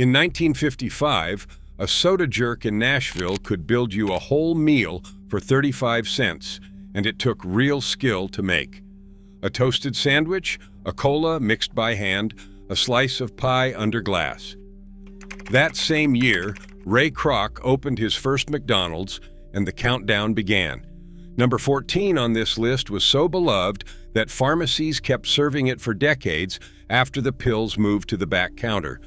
In 1955, a soda jerk in Nashville could build you a whole meal for 35 cents, and it took real skill to make. A toasted sandwich, a cola mixed by hand, a slice of pie under glass. That same year, Ray Kroc opened his first McDonald's, and the countdown began. Number 14 on this list was so beloved that pharmacies kept serving it for decades after the pills moved to the back counter.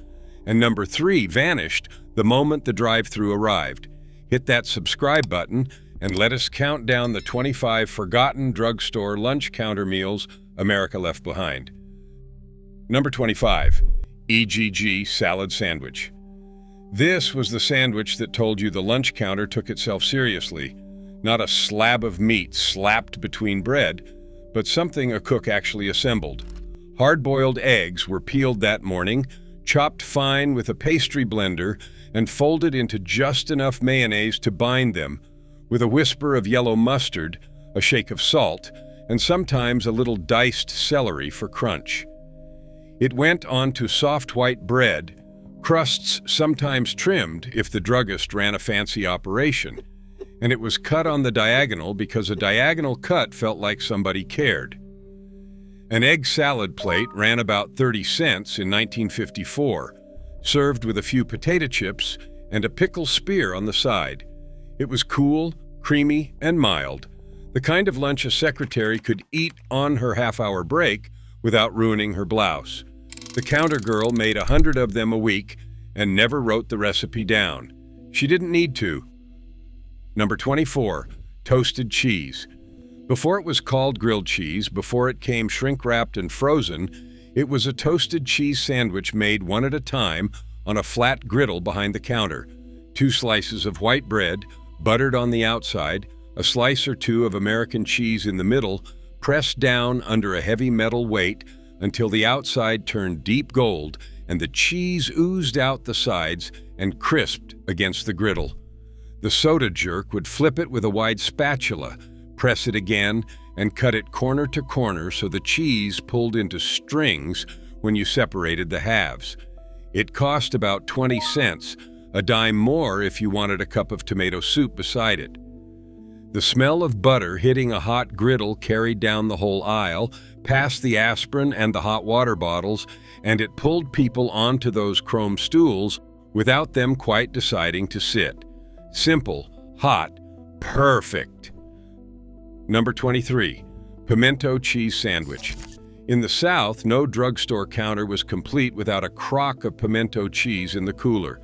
And number 3 vanished the moment the drive-thru arrived. Hit that subscribe button and let us count down the 25 forgotten drugstore lunch counter meals America left behind. Number 25, EGG salad sandwich. This was the sandwich that told you the lunch counter took itself seriously. Not a slab of meat slapped between bread, but something a cook actually assembled. Hard-boiled eggs were peeled that morning, chopped fine with a pastry blender, and folded into just enough mayonnaise to bind them, with a whisper of yellow mustard, a shake of salt, and sometimes a little diced celery for crunch. It went onto soft white bread, crusts sometimes trimmed if the druggist ran a fancy operation, and it was cut on the diagonal because a diagonal cut felt like somebody cared. An egg salad plate ran about 30 cents in 1954, served with a few potato chips and a pickle spear on the side. It was cool, creamy, and mild, the kind of lunch a secretary could eat on her half-hour break without ruining her blouse. The counter girl made 100 of them a week and never wrote the recipe down. She didn't need to. Number 24, toasted cheese. Before it was called grilled cheese, before it came shrink-wrapped and frozen, it was a toasted cheese sandwich made one at a time on a flat griddle behind the counter. 2 slices of white bread, buttered on the outside, a slice or 2 of American cheese in the middle, pressed down under a heavy metal weight until the outside turned deep gold and the cheese oozed out the sides and crisped against the griddle. The soda jerk would flip it with a wide spatula, press it again, and cut it corner to corner so the cheese pulled into strings when you separated the halves. It cost about 20 cents, a dime more if you wanted a cup of tomato soup beside it. The smell of butter hitting a hot griddle carried down the whole aisle, past the aspirin and the hot water bottles, and it pulled people onto those chrome stools without them quite deciding to sit. Simple, hot, perfect. Number 23, pimento cheese sandwich. In the South, no drugstore counter was complete without a crock of pimento cheese in the cooler.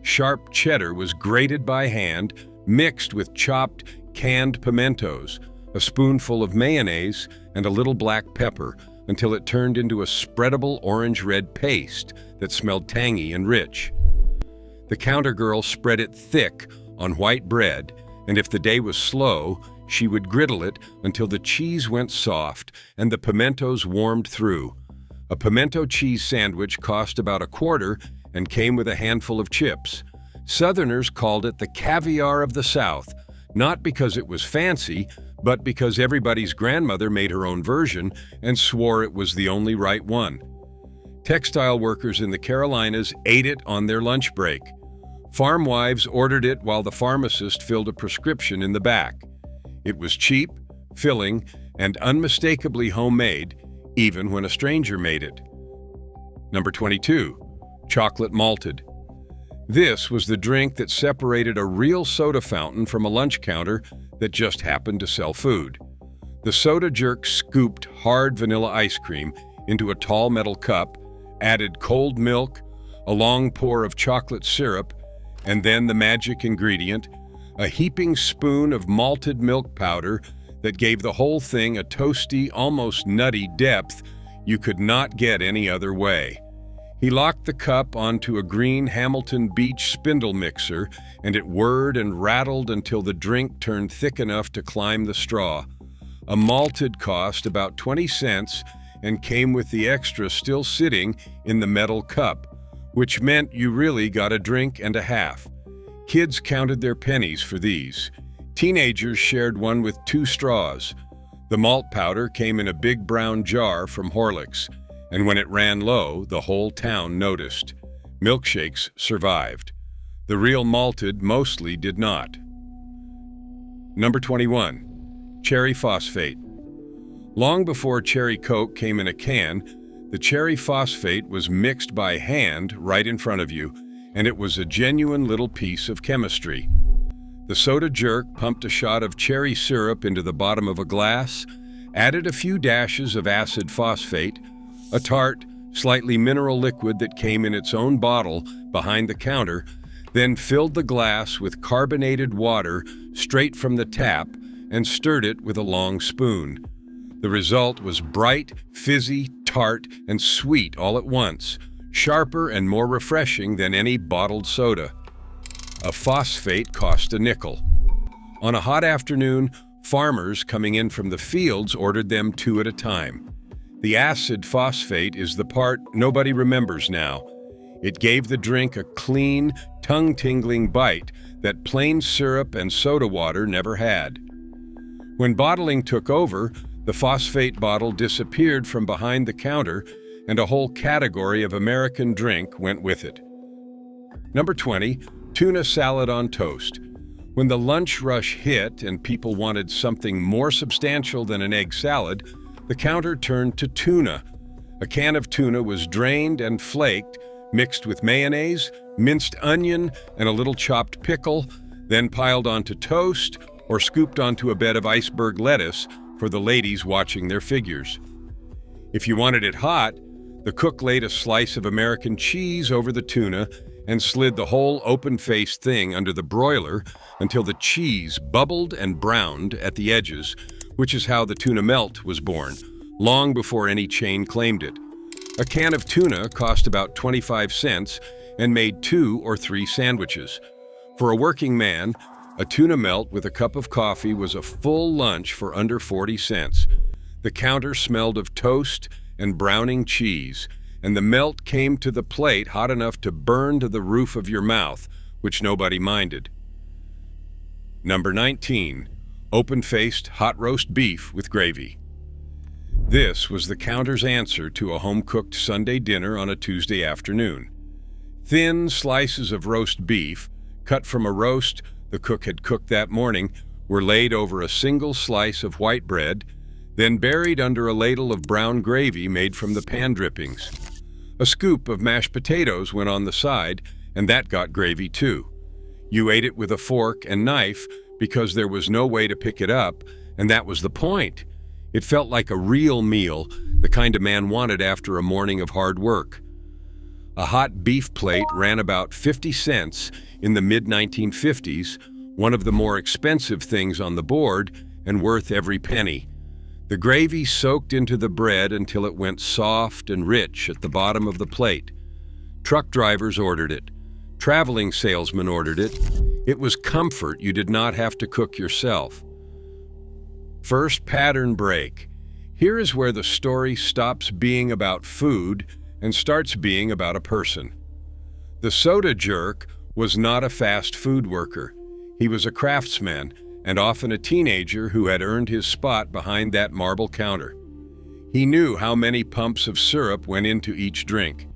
Sharp cheddar was grated by hand, mixed with chopped, canned pimentos, a spoonful of mayonnaise, and a little black pepper until it turned into a spreadable orange-red paste that smelled tangy and rich. The counter girl spread it thick on white bread, and if the day was slow, she would griddle it until the cheese went soft and the pimentos warmed through. A pimento cheese sandwich cost about $0.25 and came with a handful of chips. Southerners called it the caviar of the South, not because it was fancy, but because everybody's grandmother made her own version and swore it was the only right one. Textile workers in the Carolinas ate it on their lunch break. Farm wives ordered it while the pharmacist filled a prescription in the back. It was cheap, filling, and unmistakably homemade, even when a stranger made it. Number 22, chocolate malted. This was the drink that separated a real soda fountain from a lunch counter that just happened to sell food. The soda jerk scooped hard vanilla ice cream into a tall metal cup, added cold milk, a long pour of chocolate syrup, and then the magic ingredient, a heaping spoon of malted milk powder that gave the whole thing a toasty, almost nutty depth you could not get any other way. He locked the cup onto a green Hamilton Beach spindle mixer, and it whirred and rattled until the drink turned thick enough to climb the straw. A malted cost about 20 cents and came with the extra still sitting in the metal cup, which meant you really got a drink and a half. Kids counted their pennies for these. Teenagers shared one with 2 straws. The malt powder came in a big brown jar from Horlicks, and when it ran low, the whole town noticed. Milkshakes survived. The real malted mostly did not. Number 21. Cherry phosphate. Long before cherry Coke came in a can, the cherry phosphate was mixed by hand right in front of you, and it was a genuine little piece of chemistry. The soda jerk pumped a shot of cherry syrup into the bottom of a glass, added a few dashes of acid phosphate, a tart, slightly mineral liquid that came in its own bottle behind the counter, then filled the glass with carbonated water straight from the tap and stirred it with a long spoon. The result was bright, fizzy, tart, and sweet all at once, sharper and more refreshing than any bottled soda. A phosphate cost a nickel. On a hot afternoon, farmers coming in from the fields ordered them 2 at a time. The acid phosphate is the part nobody remembers now. It gave the drink a clean, tongue-tingling bite that plain syrup and soda water never had. When bottling took over, the phosphate bottle disappeared from behind the counter, and a whole category of American drink went with it. Number 20. Tuna salad on toast. When the lunch rush hit and people wanted something more substantial than an egg salad, the counter turned to tuna. A can of tuna was drained and flaked, mixed with mayonnaise, minced onion, and a little chopped pickle, then piled onto toast or scooped onto a bed of iceberg lettuce for the ladies watching their figures. If you wanted it hot, the cook laid a slice of American cheese over the tuna and slid the whole open-faced thing under the broiler until the cheese bubbled and browned at the edges, which is how the tuna melt was born, long before any chain claimed it. A can of tuna cost about 25 cents and made 2 or 3 sandwiches. For a working man, a tuna melt with a cup of coffee was a full lunch for under 40 cents. The counter smelled of toast and browning cheese, and the melt came to the plate hot enough to burn to the roof of your mouth, which nobody minded. Number 19. Open-faced hot roast beef with gravy. This was the counter's answer to a home-cooked Sunday dinner on a Tuesday afternoon. Thin slices of roast beef, cut from a roast the cook had cooked that morning, were laid over a single slice of white bread, then buried under a ladle of brown gravy made from the pan drippings. A scoop of mashed potatoes went on the side, and that got gravy too. You ate it with a fork and knife because there was no way to pick it up, and that was the point. It felt like a real meal, the kind a man wanted after a morning of hard work. A hot beef plate ran about 50 cents in the mid-1950s, one of the more expensive things on the board and worth every penny. The gravy soaked into the bread until it went soft and rich at the bottom of the plate. Truck drivers ordered it. Traveling salesmen ordered it. It was comfort you did not have to cook yourself. First pattern break. Here is where the story stops being about food and starts being about a person. The soda jerk was not a fast food worker. He was a craftsman, and often a teenager who had earned his spot behind that marble counter. He knew how many pumps of syrup went into each drink.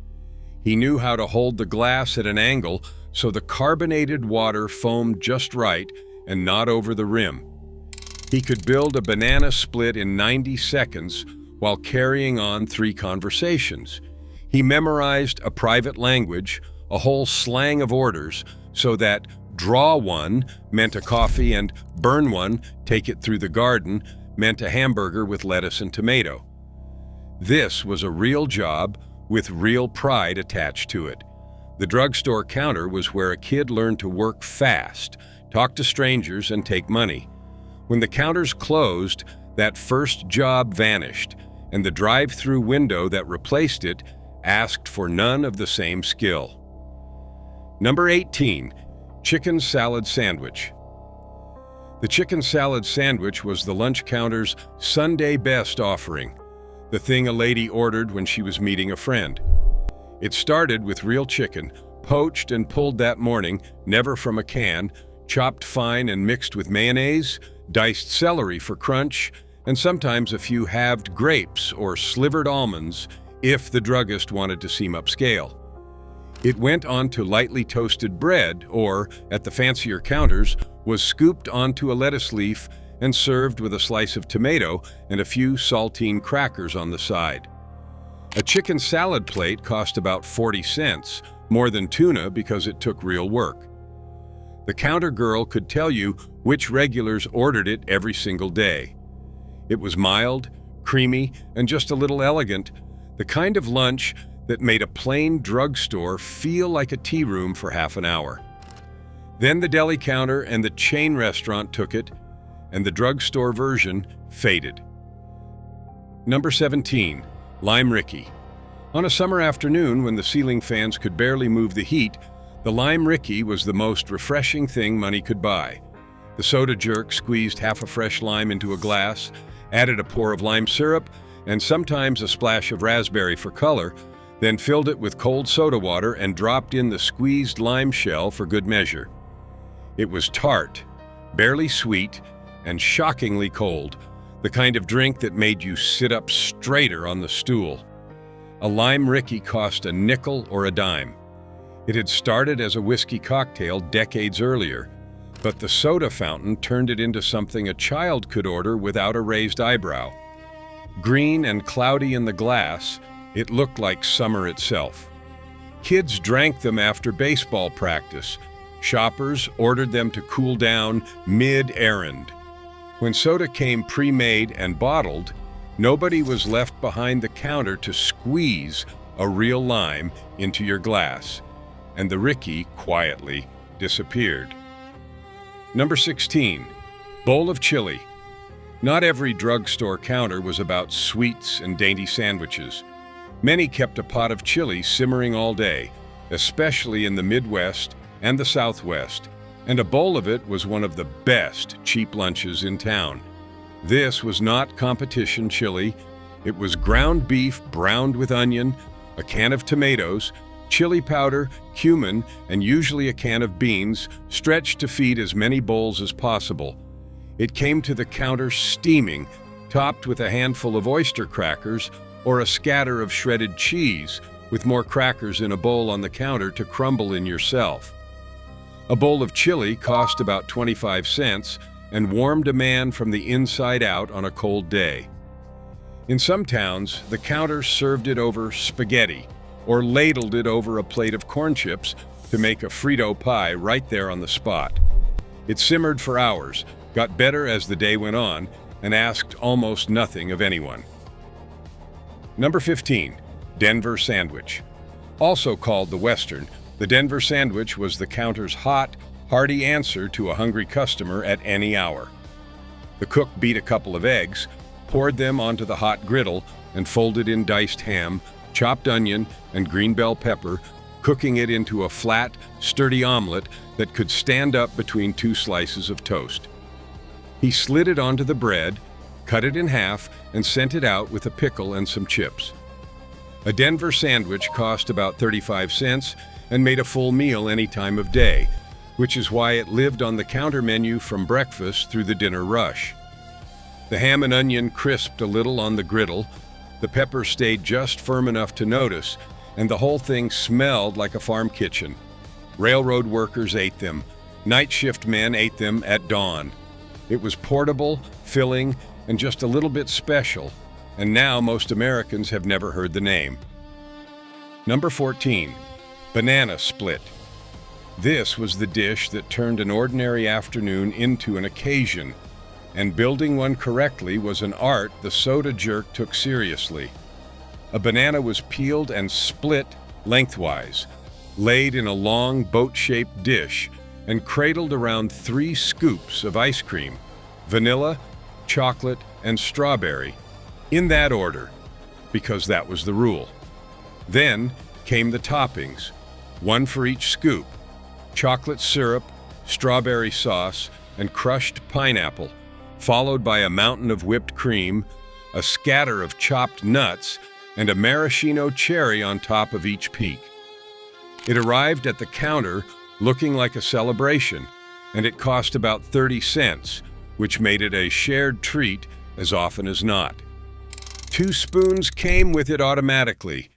He knew how to hold the glass at an angle so the carbonated water foamed just right and not over the rim. He could build a banana split in 90 seconds while carrying on 3 conversations. He memorized a private language, a whole slang of orders, so that draw one meant a coffee and burn one, take it through the garden, meant a hamburger with lettuce and tomato. This was a real job with real pride attached to it. The drugstore counter was where a kid learned to work fast, talk to strangers, and take money. When the counters closed, that first job vanished, and the drive-through window that replaced it asked for none of the same skill. Number 18. Chicken salad sandwich. The chicken salad sandwich was the lunch counter's Sunday best offering, the thing a lady ordered when she was meeting a friend. It started with real chicken, poached and pulled that morning, never from a can, chopped fine and mixed with mayonnaise, diced celery for crunch, and sometimes a few halved grapes or slivered almonds if the druggist wanted to seem upscale. It went onto lightly toasted bread or, at the fancier counters, was scooped onto a lettuce leaf and served with a slice of tomato and a few saltine crackers on the side. A chicken salad plate cost about 40 cents, more than tuna because it took real work. The counter girl could tell you which regulars ordered it every single day. It was mild, creamy, and just a little elegant, the kind of lunch that made a plain drugstore feel like a tea room for half an hour. Then the deli counter and the chain restaurant took it, and the drugstore version faded. Number 17. Lime Ricky. On a summer afternoon when the ceiling fans could barely move the heat, the Lime Ricky was the most refreshing thing money could buy. The soda jerk squeezed half a fresh lime into a glass, added a pour of lime syrup, and sometimes a splash of raspberry for color, then filled it with cold soda water and dropped in the squeezed lime shell for good measure. It was tart, barely sweet, and shockingly cold, the kind of drink that made you sit up straighter on the stool. A Lime Ricky cost a nickel or a dime. It had started as a whiskey cocktail decades earlier, but the soda fountain turned it into something a child could order without a raised eyebrow. Green and cloudy in the glass, it looked like summer itself. Kids drank them after baseball practice. Shoppers ordered them to cool down mid-errand. When soda came pre-made and bottled, nobody was left behind the counter to squeeze a real lime into your glass, and the Ricky quietly disappeared. Number 16. Bowl of chili. Not every drugstore counter was about sweets and dainty sandwiches. Many kept a pot of chili simmering all day, especially in the Midwest and the Southwest, and a bowl of it was one of the best cheap lunches in town. This was not competition chili. It was ground beef browned with onion, a can of tomatoes, chili powder, cumin, and usually a can of beans, stretched to feed as many bowls as possible. It came to the counter steaming, topped with a handful of oyster crackers or a scatter of shredded cheese, with more crackers in a bowl on the counter to crumble in yourself. A bowl of chili cost about 25 cents and warmed a man from the inside out on a cold day. In some towns, the counter served it over spaghetti or ladled it over a plate of corn chips to make a Frito pie right there on the spot. It simmered for hours, got better as the day went on, and asked almost nothing of anyone. Number 15. Denver Sandwich. Also called the Western, the Denver Sandwich was the counter's hot, hearty answer to a hungry customer at any hour. The cook beat a couple of eggs, poured them onto the hot griddle, and folded in diced ham, chopped onion, and green bell pepper, cooking it into a flat, sturdy omelet that could stand up between two slices of toast. He slid it onto the bread, cut it in half, and sent it out with a pickle and some chips. A Denver sandwich cost about 35 cents and made a full meal any time of day, which is why it lived on the counter menu from breakfast through the dinner rush. The ham and onion crisped a little on the griddle, the pepper stayed just firm enough to notice, and the whole thing smelled like a farm kitchen. Railroad workers ate them. Night shift men ate them at dawn. It was portable, filling, and just a little bit special, and now most Americans have never heard the name. Number 14. Banana Split. This was the dish that turned an ordinary afternoon into an occasion, and building one correctly was an art the soda jerk took seriously. A banana was peeled and split lengthwise, laid in a long boat-shaped dish, and cradled around 3 scoops of ice cream, vanilla, chocolate, and strawberry, in that order, because that was the rule. Then came the toppings, 1 for each scoop: chocolate syrup, strawberry sauce, and crushed pineapple, followed by a mountain of whipped cream, a scatter of chopped nuts, and a maraschino cherry on top of each peak. It arrived at the counter looking like a celebration, and it cost about 30 cents, which made it a shared treat as often as not. 2 spoons came with it automatically.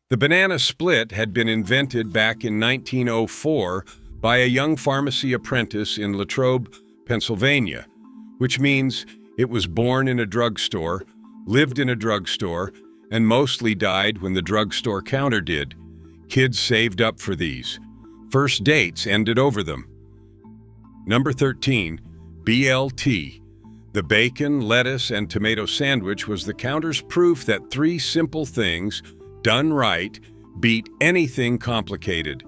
The banana split had been invented back in 1904 by a young pharmacy apprentice in Latrobe, Pennsylvania, which means it was born in a drugstore, lived in a drugstore, and mostly died when the drugstore counter did. Kids saved up for these. First dates ended over them. Number 13, BLT. The bacon, lettuce, and tomato sandwich was the counter's proof that three simple things, done right, beat anything complicated.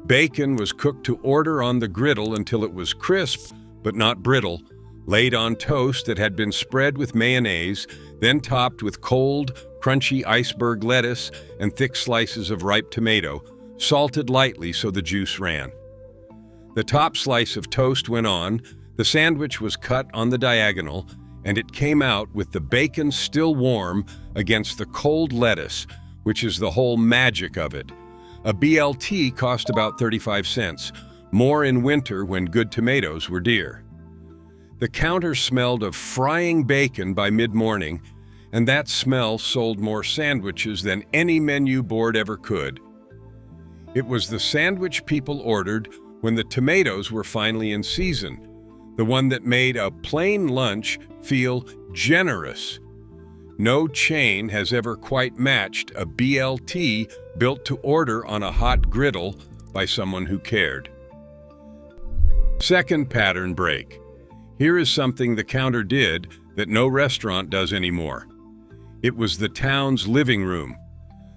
Bacon was cooked to order on the griddle until it was crisp, but not brittle, laid on toast that had been spread with mayonnaise, then topped with cold, crunchy iceberg lettuce and thick slices of ripe tomato, salted lightly so the juice ran. The top slice of toast went on, the sandwich was cut on the diagonal, and it came out with the bacon still warm against the cold lettuce, which is the whole magic of it. A BLT cost about 35 cents, more in winter when good tomatoes were dear. The counter smelled of frying bacon by mid-morning, and that smell sold more sandwiches than any menu board ever could. It was the sandwich people ordered when the tomatoes were finally in season, the one that made a plain lunch feel generous. No chain has ever quite matched a BLT built to order on a hot griddle by someone who cared. Second pattern break. Here is something the counter did that no restaurant does anymore. It was the town's living room.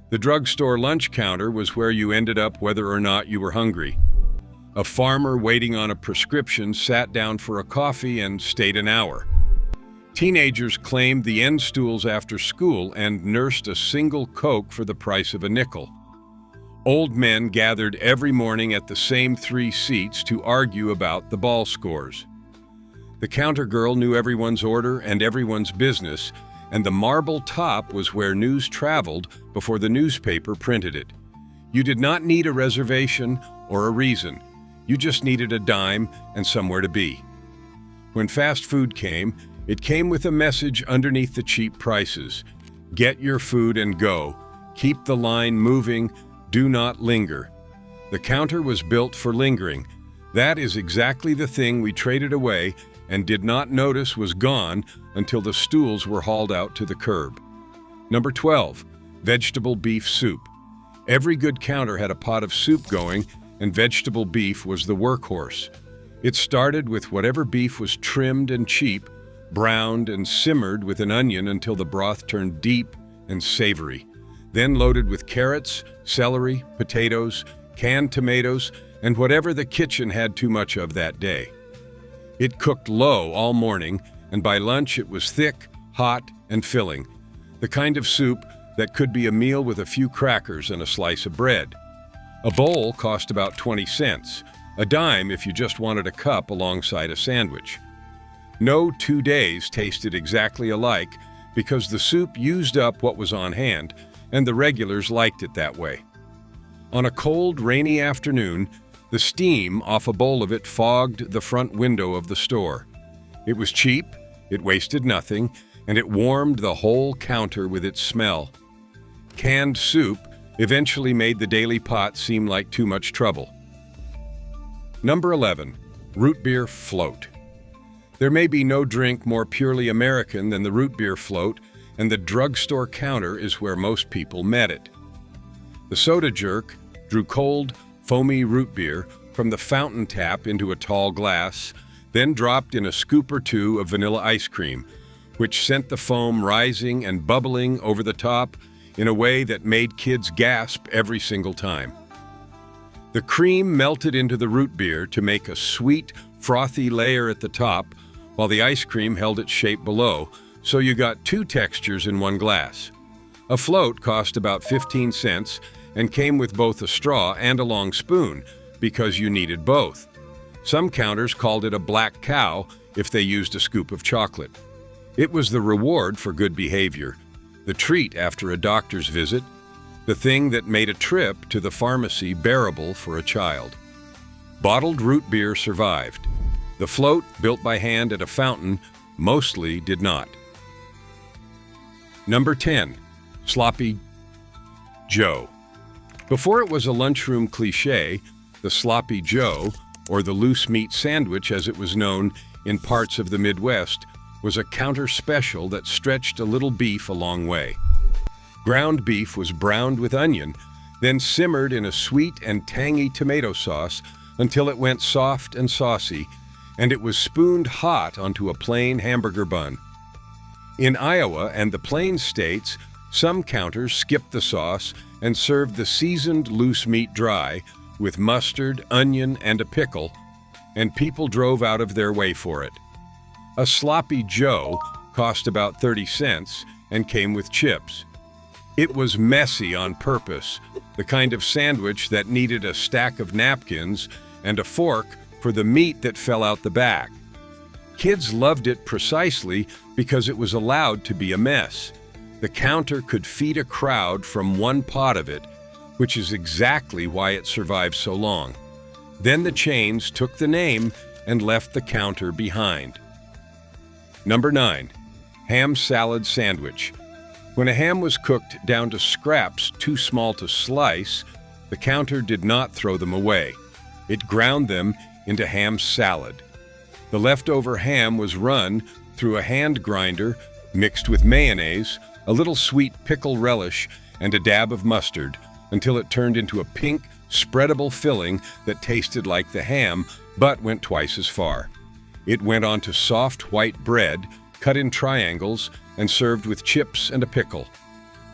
The drugstore lunch counter was where you ended up whether or not you were hungry. A farmer waiting on a prescription sat down for a coffee and stayed an hour. Teenagers claimed the end stools after school and nursed a single Coke for the price of a nickel. Old men gathered every morning at the same 3 seats to argue about the ball scores. The counter girl knew everyone's order and everyone's business, and the marble top was where news traveled before the newspaper printed it. You did not need a reservation or a reason. You just needed a dime and somewhere to be. When fast food came, it came with a message underneath the cheap prices. Get your food and go. Keep the line moving. Do not linger. The counter was built for lingering. That is exactly the thing we traded away and did not notice was gone until the stools were hauled out to the curb. Number 12, vegetable beef soup. Every good counter had a pot of soup going, and vegetable beef was the workhorse. It started with whatever beef was trimmed and cheap, browned and simmered with an onion until the broth turned deep and savory, then loaded with carrots, celery, potatoes, canned tomatoes, and whatever the kitchen had too much of that day. It cooked low all morning, and by lunch it was thick, hot, and filling, the kind of soup that could be a meal with a few crackers and a slice of bread. A bowl cost about 20 cents, a dime if you just wanted a cup alongside a sandwich. No 2 days tasted exactly alike because the soup used up what was on hand, and the regulars liked it that way. On a cold, rainy afternoon, the steam off a bowl of it fogged the front window of the store. It was cheap, it wasted nothing, and it warmed the whole counter with its smell. Canned soup eventually made the daily pot seem like too much trouble. Number 11, root beer float. There may be no drink more purely American than the root beer float, and the drugstore counter is where most people met it. The soda jerk drew cold, foamy root beer from the fountain tap into a tall glass, then dropped in a scoop or two of vanilla ice cream, which sent the foam rising and bubbling over the top in a way that made kids gasp every single time. The cream melted into the root beer to make a sweet, frothy layer at the top, while the ice cream held its shape below, so you got 2 textures in one glass. A float cost about 15 cents and came with both a straw and a long spoon, because you needed both. Some counters called it a black cow if they used a scoop of chocolate. It was the reward for good behavior, the treat after a doctor's visit, the thing that made a trip to the pharmacy bearable for a child. Bottled root beer survived. The float, built by hand at a fountain, mostly did not. Number 10, Sloppy Joe. Before it was a lunchroom cliché, the sloppy Joe, or the loose meat sandwich as it was known in parts of the Midwest, was a counter special that stretched a little beef a long way. Ground beef was browned with onion, then simmered in a sweet and tangy tomato sauce until it went soft and saucy, and it was spooned hot onto a plain hamburger bun. In Iowa and the Plains states, some counters skipped the sauce and served the seasoned loose meat dry with mustard, onion, and a pickle, and people drove out of their way for it. A sloppy Joe cost about 30 cents and came with chips. It was messy on purpose, the kind of sandwich that needed a stack of napkins and a fork for the meat that fell out the back. Kids loved it precisely because it was allowed to be a mess. The counter could feed a crowd from one pot of it, which is exactly why it survived so long. Then the chains took the name and left the counter behind. Number 9. Ham salad sandwich. When a ham was cooked down to scraps too small to slice, the counter did not throw them away. It ground them into ham salad. The leftover ham was run through a hand grinder mixed with mayonnaise, a little sweet pickle relish, and a dab of mustard until it turned into a pink, spreadable filling that tasted like the ham but went twice as far. It went onto soft white bread, cut in triangles, and served with chips and a pickle.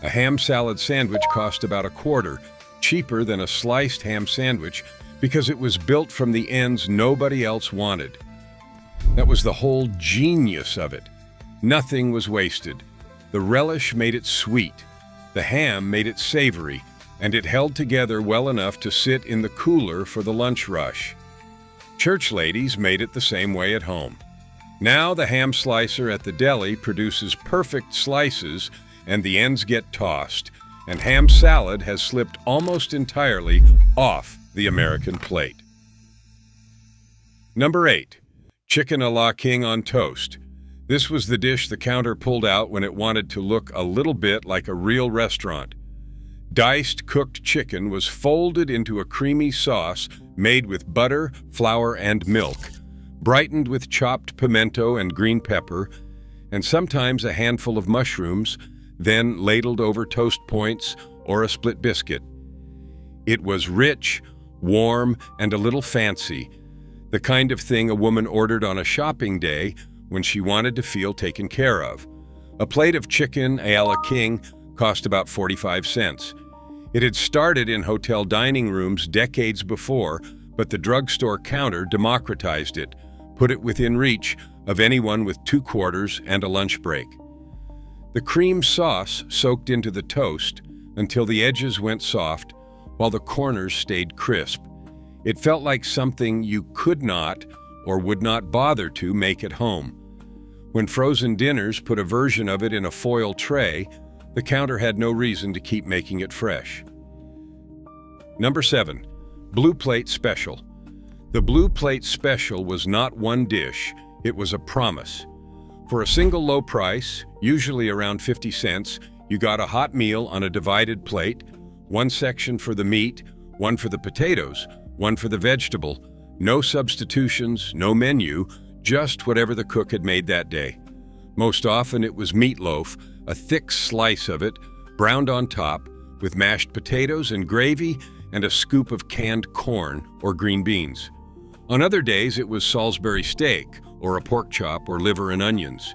A ham salad sandwich cost about $1, cheaper than a sliced ham sandwich because it was built from the ends nobody else wanted. That was the whole genius of it. Nothing was wasted. The relish made it sweet, the ham made it savory, and it held together well enough to sit in the cooler for the lunch rush. Church ladies made it the same way at home. Now the ham slicer at the deli produces perfect slices and the ends get tossed, and ham salad has slipped almost entirely off the American plate. Number 8. Chicken a la king on toast. This was the dish the counter pulled out when it wanted to look a little bit like a real restaurant. Diced cooked chicken was folded into a creamy sauce made with butter, flour, and milk, brightened with chopped pimento and green pepper, and sometimes a handful of mushrooms, then ladled over toast points or a split biscuit. It was rich, warm, and a little fancy, the kind of thing a woman ordered on a shopping day when she wanted to feel taken care of. A plate of chicken a la king cost about 45 cents. It had started in hotel dining rooms decades before, but the drugstore counter democratized it, put it within reach of anyone with 2 quarters and a lunch break. The cream sauce soaked into the toast until the edges went soft, while the corners stayed crisp. It felt like something you could not or would not bother to make at home. When frozen dinners put a version of it in a foil tray, the counter had no reason to keep making it fresh. Number 7. Blue Plate Special. The Blue Plate Special was not one dish, it was a promise. For a single low price, usually around 50 cents, you got a hot meal on a divided plate, one section for the meat, one for the potatoes, one for the vegetable, no substitutions, no menu, just whatever the cook had made that day. Most often it was meatloaf, a thick slice of it, browned on top, with mashed potatoes and gravy and a scoop of canned corn or green beans. On other days it was Salisbury steak, or a pork chop or liver and onions.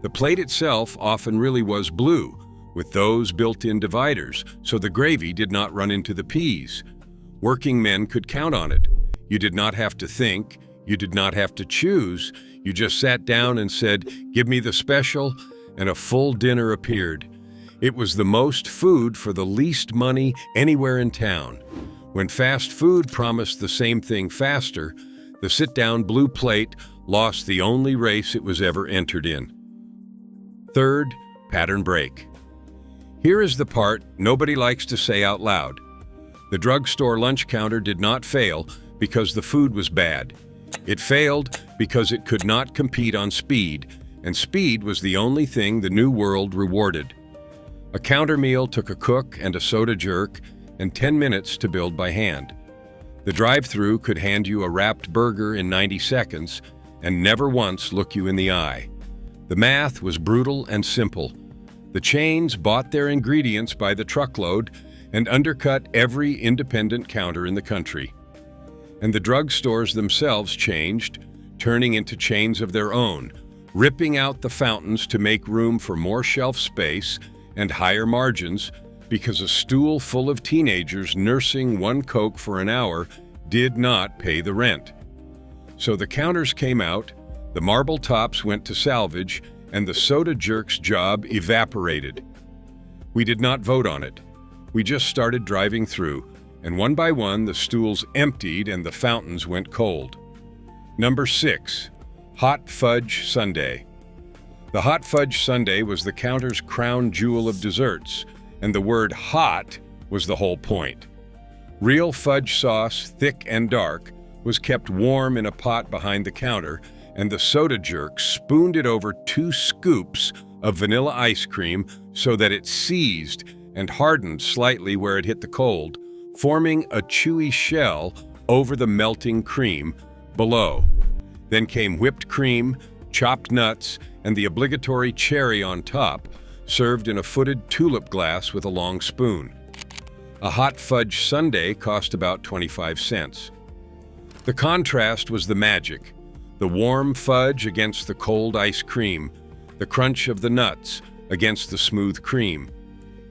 The plate itself often really was blue, with those built-in dividers, so the gravy did not run into the peas. Working men could count on it. You did not have to think, you did not have to choose, you just sat down and said, "Give me the special," and a full dinner appeared. It was the most food for the least money anywhere in town. When fast food promised the same thing faster, the sit-down blue plate lost the only race it was ever entered in. Third, pattern break. Here is the part nobody likes to say out loud. The drugstore lunch counter did not fail because the food was bad. It failed because it could not compete on speed, and speed was the only thing the new world rewarded. A counter meal took a cook and a soda jerk, and 10 minutes to build by hand. The drive-thru could hand you a wrapped burger in 90 seconds and never once look you in the eye. The math was brutal and simple. The chains bought their ingredients by the truckload and undercut every independent counter in the country. And the drugstores themselves changed, turning into chains of their own, ripping out the fountains to make room for more shelf space and higher margins because a stool full of teenagers nursing one Coke for an hour did not pay the rent. So the counters came out, the marble tops went to salvage, and the soda jerk's job evaporated. We did not vote on it. We just started driving through, and one by one the stools emptied and the fountains went cold. Number 6. Hot Fudge Sundae. The Hot Fudge Sundae was the counter's crown jewel of desserts, and the word hot was the whole point. Real fudge sauce, thick and dark, was kept warm in a pot behind the counter, and the soda jerk spooned it over 2 scoops of vanilla ice cream so that it seized and hardened slightly where it hit the cold, forming a chewy shell over the melting cream below. Then came whipped cream, chopped nuts, and the obligatory cherry on top, served in a footed tulip glass with a long spoon. A hot fudge sundae cost about 25 cents. The contrast was the magic. The warm fudge against the cold ice cream, the crunch of the nuts against the smooth cream.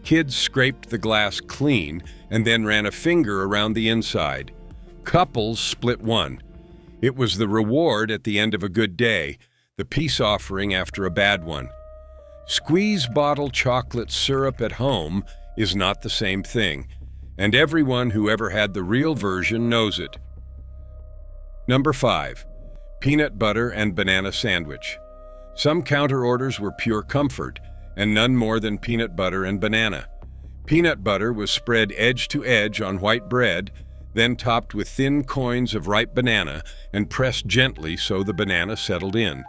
Kids scraped the glass clean and then ran a finger around the inside. Couples split one. It was the reward at the end of a good day, the peace offering after a bad one. Squeeze bottle chocolate syrup at home is not the same thing, and everyone who ever had the real version knows it. Number 5. Peanut butter and banana sandwich. Some counter orders were pure comfort, and none more than peanut butter and banana. Peanut butter was spread edge to edge on white bread, then topped with thin coins of ripe banana and pressed gently so the banana settled in.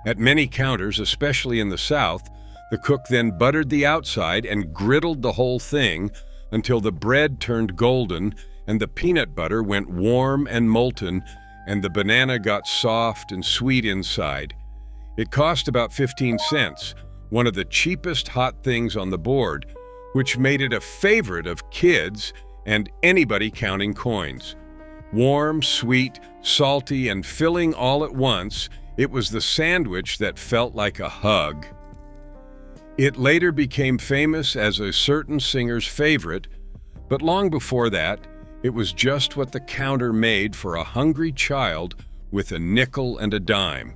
At many counters, especially in the South, the cook then buttered the outside and griddled the whole thing until the bread turned golden and the peanut butter went warm and molten and the banana got soft and sweet inside. It cost about 15 cents, one of the cheapest hot things on the board, which made it a favorite of kids and anybody counting coins. Warm, sweet, salty, and filling all at once, it was the sandwich that felt like a hug. It later became famous as a certain singer's favorite, but long before that, it was just what the counter made for a hungry child with a nickel and a dime.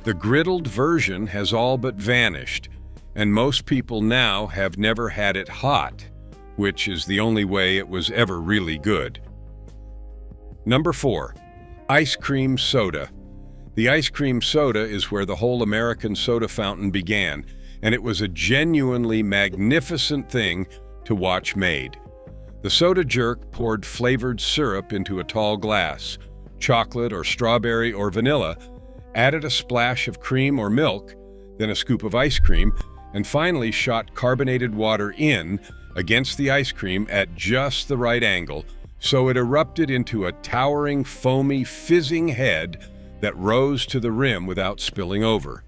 The griddled version has all but vanished, and most people now have never had it hot, which is the only way it was ever really good. Number 4. Ice cream soda. The ice cream soda is where the whole American soda fountain began, and it was a genuinely magnificent thing to watch made. The soda jerk poured flavored syrup into a tall glass, chocolate or strawberry or vanilla, added a splash of cream or milk, then a scoop of ice cream, and finally shot carbonated water in against the ice cream at just the right angle, so it erupted into a towering, foamy, fizzing head that rose to the rim without spilling over.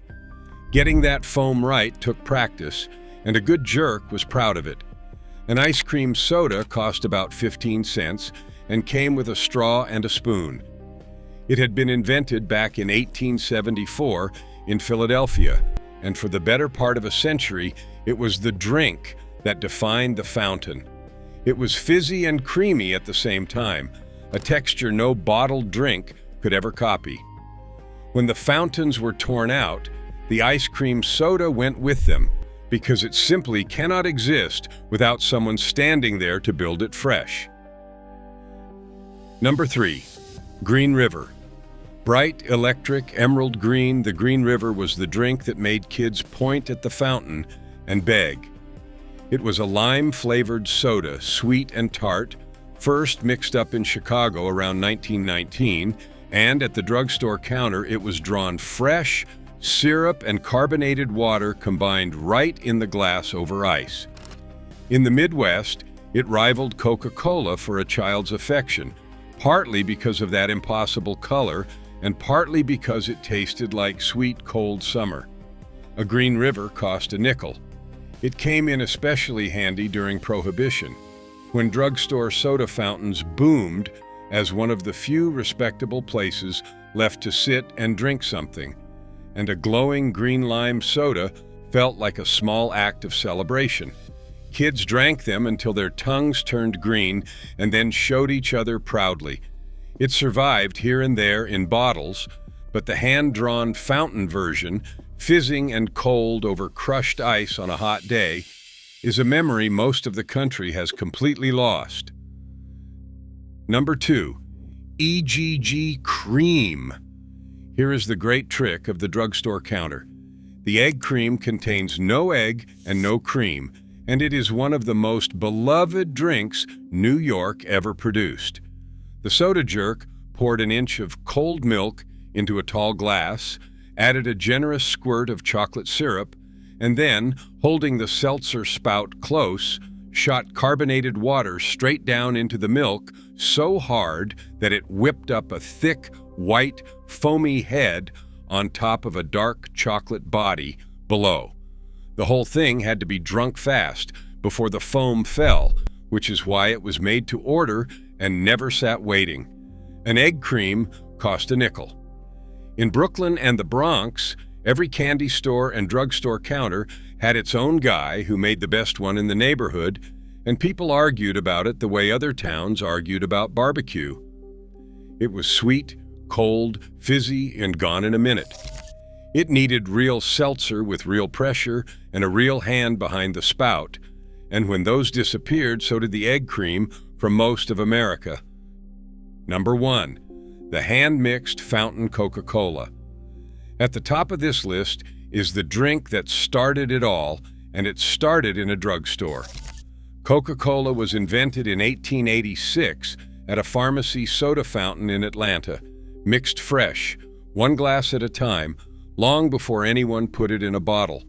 Getting that foam right took practice, and a good jerk was proud of it. An ice cream soda cost about 15 cents and came with a straw and a spoon. It had been invented back in 1874 in Philadelphia, and for the better part of a century, it was the drink that defined the fountain. It was fizzy and creamy at the same time, a texture no bottled drink could ever copy. When the fountains were torn out, the ice cream soda went with them, because it simply cannot exist without someone standing there to build it fresh. Number 3. Green River. Bright, electric, emerald green, the Green River was the drink that made kids point at the fountain and beg. It was a lime-flavored soda, sweet and tart, first mixed up in Chicago around 1919, and at the drugstore counter it was drawn fresh, syrup and carbonated water combined right in the glass over ice. In the Midwest, It rivaled Coca-Cola for a child's affection, partly because of that impossible color and partly because it tasted like sweet, cold summer. A Green River cost a nickel. It came in especially handy during Prohibition, when drugstore soda fountains boomed as one of the few respectable places left to sit and drink something, and a glowing green lime soda felt like a small act of celebration. Kids drank them until their tongues turned green and then showed each other proudly. It survived here and there in bottles, but the hand-drawn fountain version, fizzing and cold over crushed ice on a hot day, is a memory most of the country has completely lost. Number 2, EGG Cream. Here is the great trick of the drugstore counter. The egg cream contains no egg and no cream, and it is one of the most beloved drinks New York ever produced. The soda jerk poured an inch of cold milk into a tall glass, added a generous squirt of chocolate syrup, and then, holding the seltzer spout close, shot carbonated water straight down into the milk so hard that it whipped up a thick, white, foamy head on top of a dark chocolate body below. The whole thing had to be drunk fast before the foam fell, which is why it was made to order and never sat waiting. An egg cream cost a nickel. In Brooklyn and the Bronx, every candy store and drugstore counter had its own guy who made the best one in the neighborhood, and people argued about it the way other towns argued about barbecue. It was sweet, cold, fizzy, and gone in a minute. It needed real seltzer with real pressure and a real hand behind the spout, and when those disappeared, so did the egg cream from most of America. Number 1, the hand-mixed fountain Coca-Cola. At the top of this list is the drink that started it all, and it started in a drugstore. Coca-Cola was invented in 1886 at a pharmacy soda fountain in Atlanta, mixed fresh, one glass at a time, long before anyone put it in a bottle.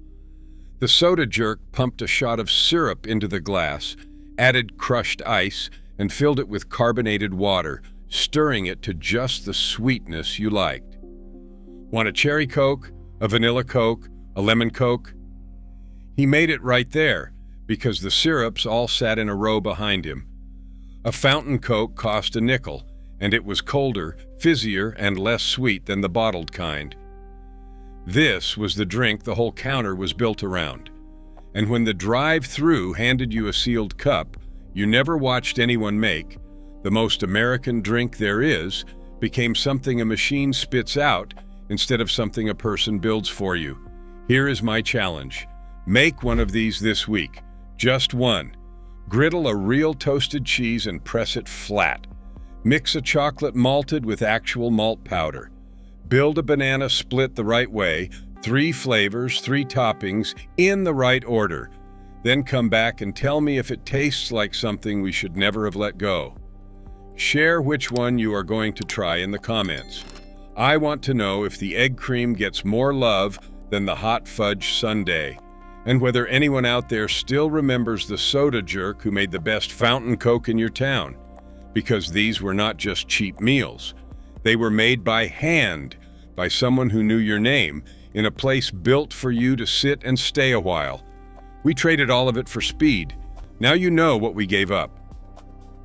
The soda jerk pumped a shot of syrup into the glass, added crushed ice, and filled it with carbonated water, stirring it to just the sweetness you liked. Want a cherry Coke, a vanilla Coke, a lemon Coke? He made it right there, because the syrups all sat in a row behind him. A fountain Coke cost a nickel, and it was colder, fizzier, and less sweet than the bottled kind. This was the drink the whole counter was built around. And when the drive-thru handed you a sealed cup you never watched anyone make, the most American drink there is became something a machine spits out instead of something a person builds for you. Here is my challenge. Make one of these this week. Just one. Griddle a real toasted cheese and press it flat. Mix a chocolate malted with actual malt powder. Build a banana split the right way, 3 flavors, 3 toppings, in the right order. Then come back and tell me if it tastes like something we should never have let go. Share which one you are going to try in the comments. I want to know if the egg cream gets more love than the hot fudge sundae, and whether anyone out there still remembers the soda jerk who made the best fountain Coke in your town. Because these were not just cheap meals. They were made by hand, by someone who knew your name, in a place built for you to sit and stay a while. We traded all of it for speed. Now you know what we gave up.